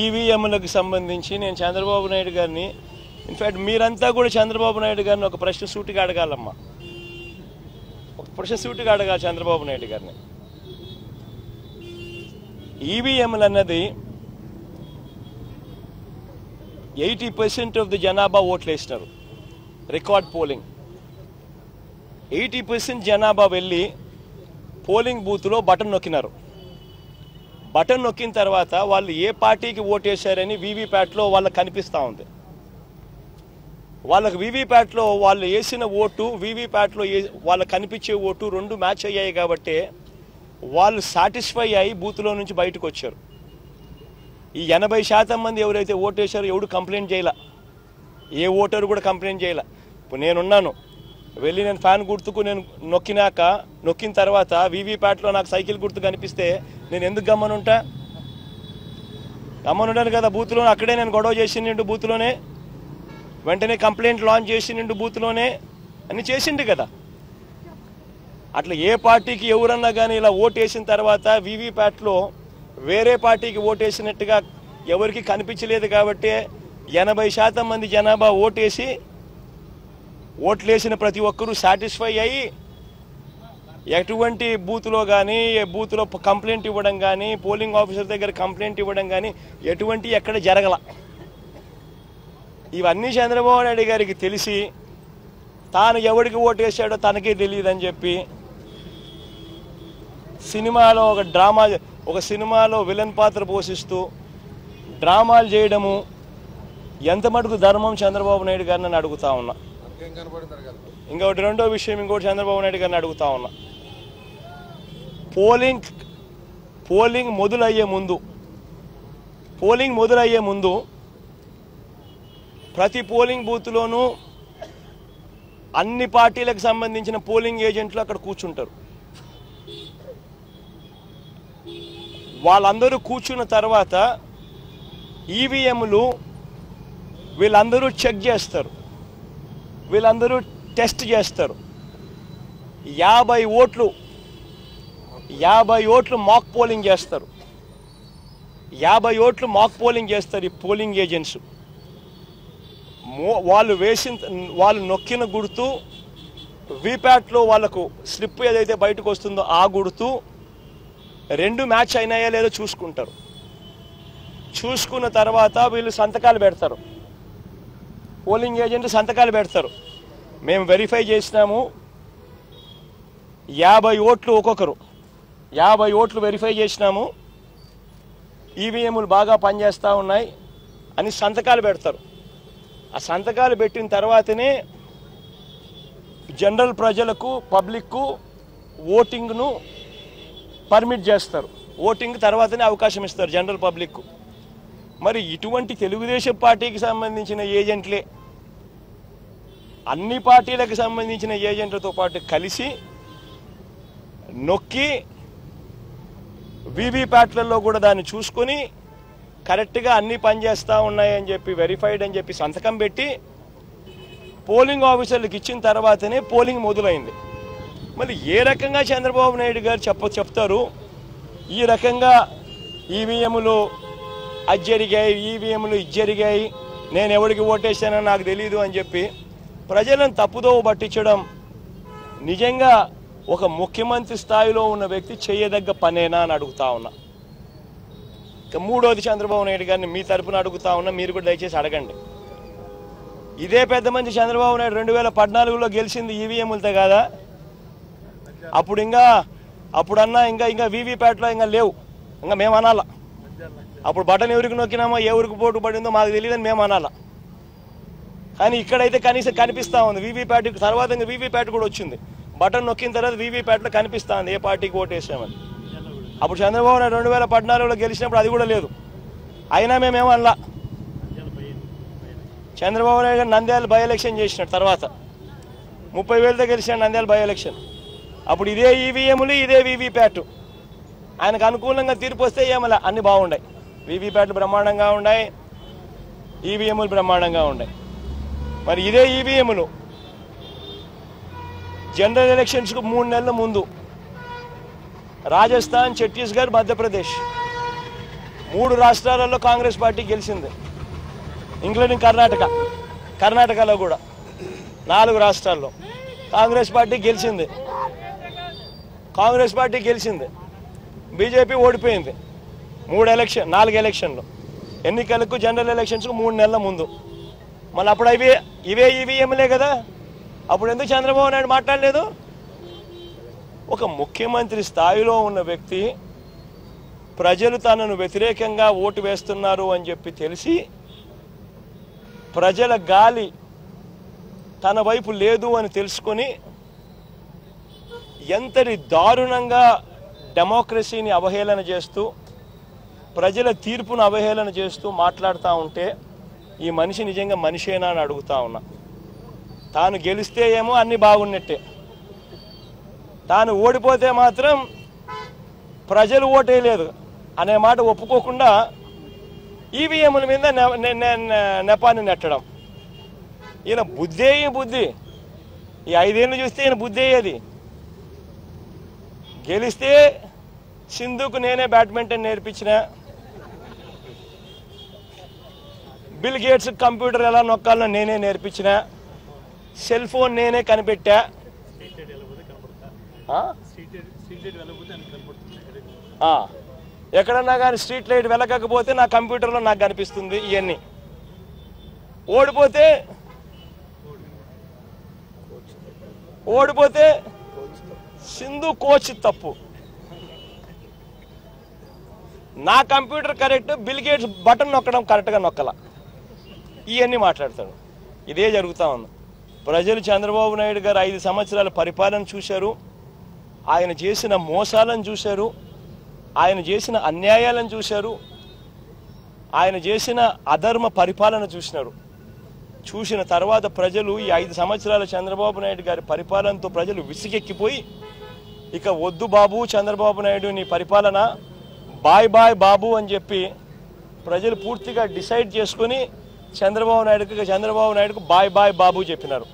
ఈవీఎంలకు సంబంధించి నేను చంద్రబాబు నాయుడు గారిని, ఇన్ఫ్యాక్ట్ మీరంతా కూడా చంద్రబాబు నాయుడు గారిని ఒక ప్రశ్న సూటిగా అడగాలమ్మా, ఒక ప్రశ్న సూటిగా అడగాలి చంద్రబాబు నాయుడు గారిని. ఈవీఎంలు అన్నది 80% ఆఫ్ ది జనాభా ఓట్లు వేసినారు. రికార్డ్ పోలింగ్ 80% జనాభా వెళ్ళి పోలింగ్ బూత్లో బటన్ నొక్కినారు. బటన్ నొక్కిన తర్వాత వాళ్ళు ఏ పార్టీకి ఓటేశారని వీవీప్యాట్లో వాళ్ళకి కనిపిస్తూ ఉంది. వాళ్ళకి వీవీప్యాట్లో వాళ్ళు వేసిన ఓటు, వీవీప్యాట్లో వాళ్ళకి కనిపించే ఓటు రెండు మ్యాచ్ అయ్యాయి కాబట్టి వాళ్ళు సాటిస్ఫై అయ్యి బూత్లో నుంచి బయటకు వచ్చారు. ఈ 80% మంది ఎవరైతే ఓటేశారో ఎవడు కంప్లైంట్ చేయలే, ఏ ఓటరు కూడా కంప్లైంట్ చేయలే. ఇప్పుడు నేనున్నాను, వెళ్ళి నేను ఫ్యాన్ గుర్తుకు నేను నొక్కిన తర్వాత వీవీప్యాట్లో నాకు సైకిల్ గుర్తు కనిపిస్తే నేను ఎందుకు గమ్మనుంటా? గమ్మనుంటాను కదా. బూత్లో అక్కడే నేను గొడవ చేసిండు, బూత్లోనే వెంటనే కంప్లైంట్ లాంచ్ చేసిండు, బూత్లోనే అన్ని చేసిండు కదా. అట్లా ఏ పార్టీకి ఎవరన్నా కానీ ఇలా ఓటేసిన తర్వాత వీవీప్యాట్లో వేరే పార్టీకి ఓటేసినట్టుగా ఎవరికి కనిపించలేదు కాబట్టి 80% మంది జనాభా ఓట్లేసిన ప్రతి ఒక్కరూ సాటిస్ఫై అయ్యి ఎటువంటి బూత్లో కానీ బూత్లో కంప్లైంట్ ఇవ్వడం కానీ పోలింగ్ ఆఫీసర్ దగ్గర కంప్లైంట్ ఇవ్వడం కానీ ఎటువంటి ఎక్కడ జరగల. ఇవన్నీ చంద్రబాబు నాయుడు గారికి తెలిసి తాను ఎవరికి ఓటేశాడో తనకే తెలియదని చెప్పి సినిమాలో ఒక సినిమాలో విలన్ పాత్ర పోషిస్తూ డ్రామాలు చేయడము ఎంత మటుకు ధర్మం చంద్రబాబు నాయుడు గారిని అని అడుగుతా ఉన్నా. ఇంకొకటి రెండో విషయం, ఇంకోటి చంద్రబాబు నాయుడు గారిని అడుగుతా ఉన్నా. పోలింగ్ మొదలయ్యే ముందు ప్రతి పోలింగ్ బూత్లోనూ అన్ని పార్టీలకు సంబంధించిన పోలింగ్ ఏజెంట్లు అక్కడ కూర్చుంటారు. వాళ్ళందరూ కూర్చున్న తర్వాత ఈవీఎంలు వీళ్ళందరూ చెక్ చేస్తారు, వీళ్ళందరూ టెస్ట్ చేస్తారు. 50 ఓట్లు మాక్ పోలింగ్ చేస్తారు. 50 ఓట్లు మాక్ పోలింగ్ చేస్తారు ఈ పోలింగ్ ఏజెంట్స్. వాళ్ళు నొక్కిన గుర్తు వీప్యాట్లో వాళ్ళకు స్లిప్ ఏదైతే బయటకు వస్తుందో ఆ గుర్తు రెండు మ్యాచ్ అయినాయా లేదో చూసుకుంటారు. చూసుకున్న తర్వాత వీళ్ళు సంతకాలు పెడతారు, పోలింగ్ ఏజెంట్ సంతకాలు పెడతారు. మేము వెరిఫై చేసినాము, 50 ఓట్లు ఒక్కొక్కరు 50 ఓట్లు వెరిఫై చేసినాము, ఈవీఎంలు బాగా పనిచేస్తూ ఉన్నాయి అని సంతకాలు పెడతారు. ఆ సంతకాలు పెట్టిన తర్వాతనే జనరల్ ప్రజలకు, పబ్లిక్కు ఓటింగ్ను పర్మిట్ చేస్తారు. ఓటింగ్ తర్వాతనే అవకాశం ఇస్తారు జనరల్ పబ్లిక్కు. మరి ఇటువంటి తెలుగుదేశం పార్టీకి సంబంధించిన ఏజెంట్లే అన్ని పార్టీలకు సంబంధించిన ఏజెంట్లతో పాటు కలిసి నొక్కి వీవీప్యాట్లలో కూడా దాన్ని చూసుకొని కరెక్ట్గా అన్నీ పనిచేస్తూ ఉన్నాయని చెప్పి వెరిఫైడ్ అని చెప్పి సంతకం పెట్టి పోలింగ్ ఆఫీసర్లకు ఇచ్చిన తర్వాతనే పోలింగ్ మొదలైంది. మళ్ళీ ఏ రకంగా చంద్రబాబు నాయుడు గారు చెప్తారు ఈ రకంగా ఈవీఎంలు అది జరిగాయి, ఈవీఎంలు ఇది జరిగాయి, నేను ఎవరికి ఓటేసానని నాకు తెలీదు అని చెప్పి ప్రజలను తప్పుదోవ పట్టించడం నిజంగా ఒక ముఖ్యమంత్రి స్థాయిలో ఉన్న వ్యక్తి చేయదగ్గ పనేనా అని అడుగుతా ఉన్నా. ఇక మూడోది చంద్రబాబు నాయుడు గారిని మీ తరపున అడుగుతా ఉన్నా, మీరు కూడా దయచేసి అడగండి. ఇదే పెద్ద మంచి చంద్రబాబు నాయుడు 2014లో గెలిచింది ఈవీఎంలతో కాదా? అప్పుడన్నా ఇంకా వీవీప్యాట్లో ఇంకా లేవు, ఇంకా మేము అనాలా. అప్పుడు బటన్ ఎవరికి నొక్కినామో ఎవరికి పోటు పడిందో మాకు తెలియదని మేము అనాలా. కానీ ఇక్కడైతే కనీసం కనిపిస్తూ ఉంది. వీవీప్యాట్ తర్వాత ఇంకా వీవీప్యాట్ కూడా వచ్చింది. బటన్ నొక్కిన తర్వాత వీవీప్యాట్లో కనిపిస్తూ ఉంది ఏ పార్టీకి ఓటేసామని. అప్పుడు చంద్రబాబు నాయుడు 2014లో గెలిచినప్పుడు అది కూడా లేదు, అయినా మేమేమనలా. చంద్రబాబు నాయుడు గారు నంద్యాల బై ఎలక్షన్ చేసినాడు, తర్వాత 30,000తో గెలిచినాడు నంద్యాల బై ఎలక్షన్. అప్పుడు ఇదే ఈవీఎంలు ఇదే వీవీప్యాట్ ఆయనకు అనుకూలంగా తీర్పు వస్తే ఏమలా అన్ని బాగున్నాయి. వీవీప్యాట్లు బ్రహ్మాండంగా ఉన్నాయి, ఈవీఎంలు బ్రహ్మాండంగా ఉన్నాయి. మరి ఇదే ఈవీఎంలు జనరల్ ఎలక్షన్స్కు 3 నెలల ముందు రాజస్థాన్, ఛత్తీస్గఢ్, మధ్యప్రదేశ్ 3 రాష్ట్రాలలో కాంగ్రెస్ పార్టీ గెలిచింది, ఇంక్లూడింగ్ కర్ణాటకలో కూడా 4 రాష్ట్రాల్లో కాంగ్రెస్ పార్టీ గెలిచింది. బీజేపీ ఓడిపోయింది 4 ఎలక్షన్లు, ఎన్నికలకు జనరల్ ఎలక్షన్స్కు 3 నెలల ముందు. మళ్ళీ అప్పుడు ఇవే ఈవీఎంలే కదా, అప్పుడు ఎందుకు చంద్రబాబు నాయుడు మాట్లాడలేదు? ఒక ముఖ్యమంత్రి స్థాయిలో ఉన్న వ్యక్తి ప్రజలు తనను వ్యతిరేకంగా ఓటు వేస్తున్నారు అని చెప్పి తెలిసి ప్రజల గాలి తన వైపు లేదు అని తెలుసుకొని ఎంతటి దారుణంగా డెమోక్రసీని అవహేళన చేస్తూ ప్రజల తీర్పును అవహేళన చేస్తూ మాట్లాడుతూ ఉంటే ఈ మనిషి నిజంగా మనిషేనా అని అడుగుతా ఉన్నా. తాను గెలిస్తే ఏమో అన్నీ బాగున్నట్టే, తాను ఓడిపోతే మాత్రం ప్రజలు ఓటేయలేదు అనే మాట ఒప్పుకోకుండా ఈవీఎంల మీద నెపాన్ని నెట్టడం. ఈయన బుద్ధి ఈ 5 ఏళ్ళు చూస్తే ఈయన బుద్ధి అయ్యేది. గెలిస్తే సింధుకు నేనే బ్యాడ్మింటన్ నేర్పించిన, బిల్ గేట్స్ కంప్యూటర్ ఎలా నొక్కాలో నేనే నేర్పించిన, సెల్ ఫోన్ నేనే కనిపెట్టా, ఎక్కడన్నా కానీ స్ట్రీట్ లైట్ వెలగకపోతే నా కంప్యూటర్లో నాకు కనిపిస్తుంది. ఇవన్నీ ఓడిపోతే సింధు కోచ్ తప్పు, నా computer correct, bill gates button నొక్కడం కరెక్ట్గా నొక్కల, ఇవన్నీ మాట్లాడతాడు. ఇదే జరుగుతూ ఉంది. ప్రజలు చంద్రబాబు నాయుడు గారు 5 సంవత్సరాల పరిపాలన చూశారు, ఆయన చేసిన మోసాలను చూశారు, ఆయన చేసిన అన్యాయాలను చూశారు, ఆయన చేసిన అధర్మ పరిపాలన చూసిన తర్వాత ప్రజలు ఈ 5 సంవత్సరాల చంద్రబాబు నాయుడు గారి పరిపాలనతో ప్రజలు విసిగెక్కిపోయి ఇక వద్దు బాబు చంద్రబాబు నాయుడు నీ పరిపాలన, బాయ్ బాయ్ బాబు అని చెప్పి ప్రజలు పూర్తిగా డిసైడ్ చేసుకుని చంద్రబాబు నాయుడుకు బాయ్ బాయ్ బాబు చెప్పినారు.